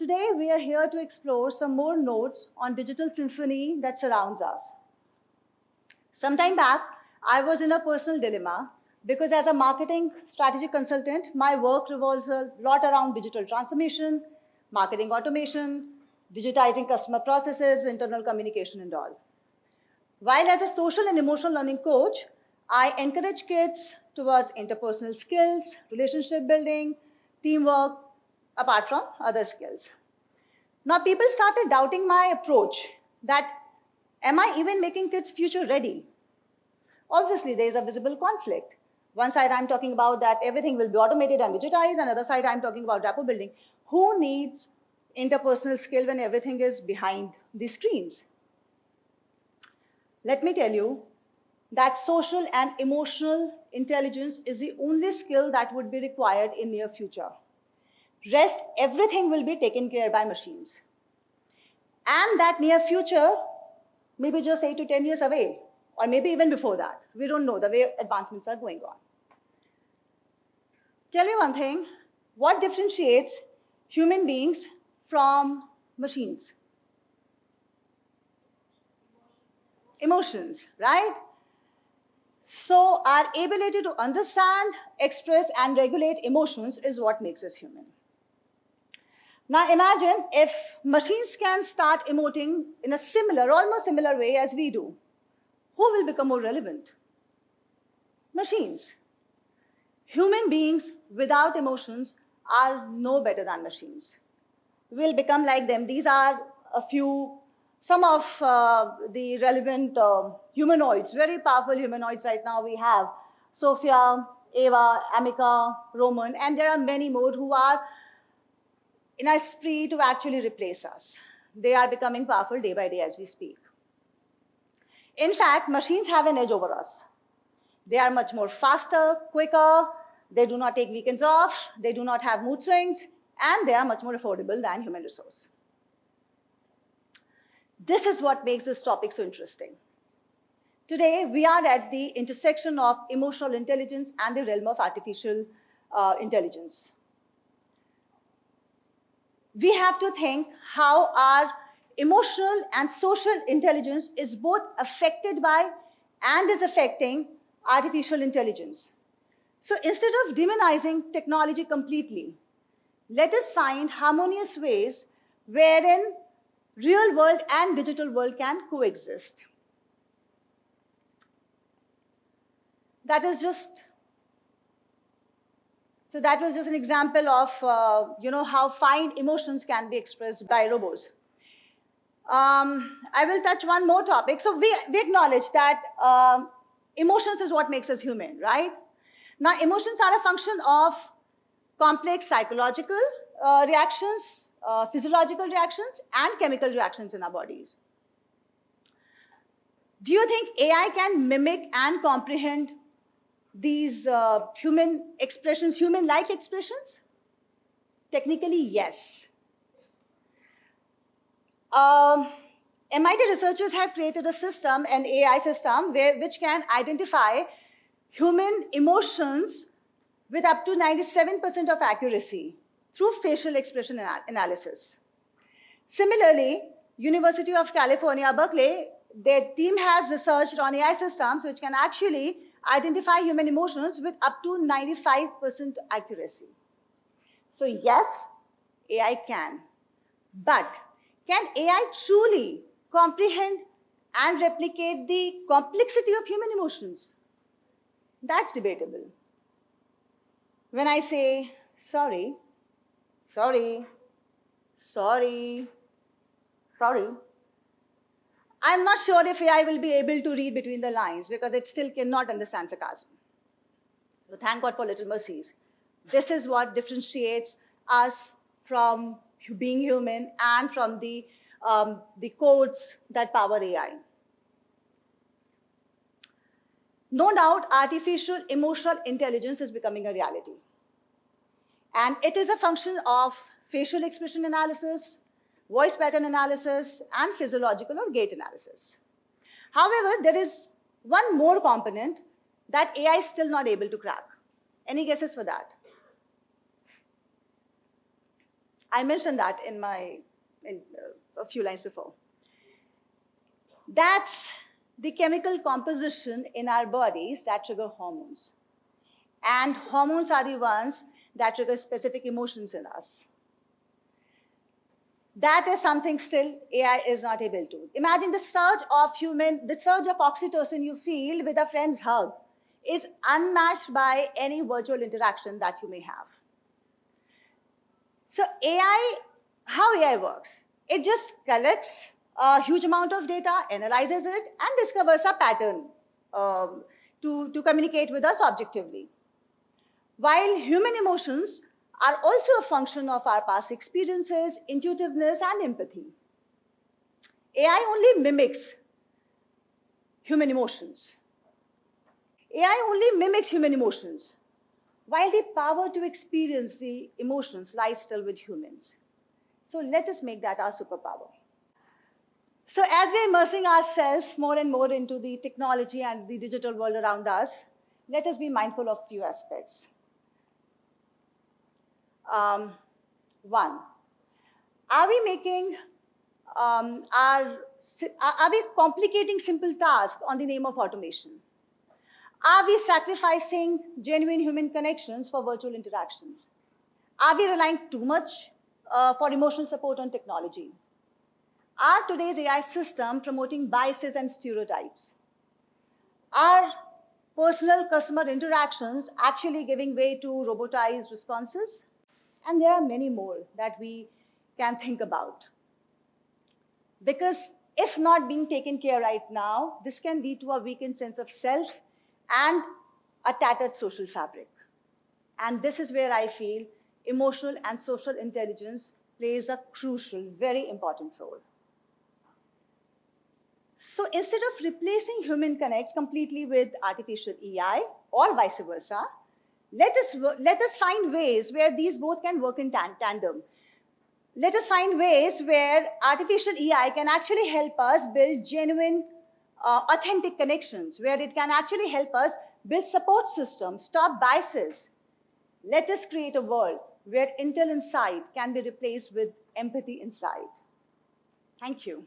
today we are here to explore some more notes on digital symphony that surrounds us. Some time back, I was in a personal dilemma because as a marketing strategy consultant, my work revolves a lot around digital transformation, marketing automation, digitizing customer processes, internal communication and all. While as a social and emotional learning coach, I encourage kids towards interpersonal skills, relationship building, teamwork, apart from other skills. Now people started doubting my approach that, am I even making kids future ready? Obviously, there is a visible conflict. One side I'm talking about that everything will be automated and digitized, and other side I'm talking about rapport building. Who needs interpersonal skill when everything is behind the screens? Let me tell you that social and emotional intelligence is the only skill that would be required in near future. Rest, everything will be taken care by machines. And that near future may be just 8 to 10 years away, or maybe even before that. We don't know the way advancements are going on. Tell me one thing, what differentiates human beings from machines? Emotions, right? So our ability to understand, express, and regulate emotions is what makes us human. Now imagine if machines can start emoting in a similar, almost similar way as we do. Who will become more relevant? Machines. Human beings without emotions are no better than machines. We'll become like them. These are some of the relevant humanoids, very powerful humanoids right now we have. Sophia, Eva, Amica, Roman, and there are many more who are in a spree to actually replace us. They are becoming powerful day by day as we speak. In fact, machines have an edge over us. They are much more faster, quicker, they do not take weekends off, they do not have mood swings, and they are much more affordable than human resource. This is what makes this topic so interesting. Today, we are at the intersection of emotional intelligence and the realm of artificial intelligence. We have to think how our emotional and social intelligence is both affected by and is affecting artificial intelligence. So instead of demonizing technology completely, let us find harmonious ways wherein real world and digital world can coexist. That was just an example of how fine emotions can be expressed by robots. I will touch one more topic. So we acknowledge that emotions is what makes us human, right? Now, emotions are a function of complex psychological reactions, physiological reactions, and chemical reactions in our bodies. Do you think AI can mimic and comprehend these human expressions, human-like expressions? Technically, yes. MIT researchers have created a system, an AI system, which can identify human emotions with up to 97% of accuracy through facial expression analysis. Similarly, University of California, Berkeley, their team has researched on AI systems which can actually identify human emotions with up to 95% accuracy. So yes, AI can. But can AI truly comprehend and replicate the complexity of human emotions? That's debatable. When I say, sorry, sorry, sorry, sorry, I'm not sure if AI will be able to read between the lines because it still cannot understand sarcasm. So thank God for little mercies. This is what differentiates us from being human and from the codes that power AI. No doubt, artificial emotional intelligence is becoming a reality. And it is a function of facial expression analysis, voice pattern analysis, and physiological or gait analysis. However, there is one more component that AI is still not able to crack. Any guesses for that? I mentioned that in a few lines before. That's the chemical composition in our bodies that trigger hormones. And hormones are the ones that trigger specific emotions in us. That is something still AI is not able to. Imagine the surge of oxytocin you feel with a friend's hug is unmatched by any virtual interaction that you may have. So how AI works? It just collects a huge amount of data, analyzes it, and discovers a pattern to communicate with us objectively. While human emotions are also a function of our past experiences, intuitiveness, and empathy. AI only mimics human emotions. AI only mimics human emotions, while the power to experience the emotions lies still with humans. So let us make that our superpower. So as we're immersing ourselves more and more into the technology and the digital world around us, let us be mindful of a few aspects. One, are we complicating simple tasks on the name of automation? Are we sacrificing genuine human connections for virtual interactions? Are we relying too much for emotional support on technology? Are today's AI system promoting biases and stereotypes? Are personal customer interactions actually giving way to robotized responses? And there are many more that we can think about. Because if not being taken care right now, this can lead to a weakened sense of self and a tattered social fabric. And this is where I feel emotional and social intelligence plays a crucial, very important role. So instead of replacing human connect completely with artificial AI or vice versa, let us find ways where these both can work in tandem. Let us find ways where artificial AI can actually help us build genuine, authentic connections, where it can actually help us build support systems, stop biases. Let us create a world where intel inside can be replaced with empathy inside. Thank you.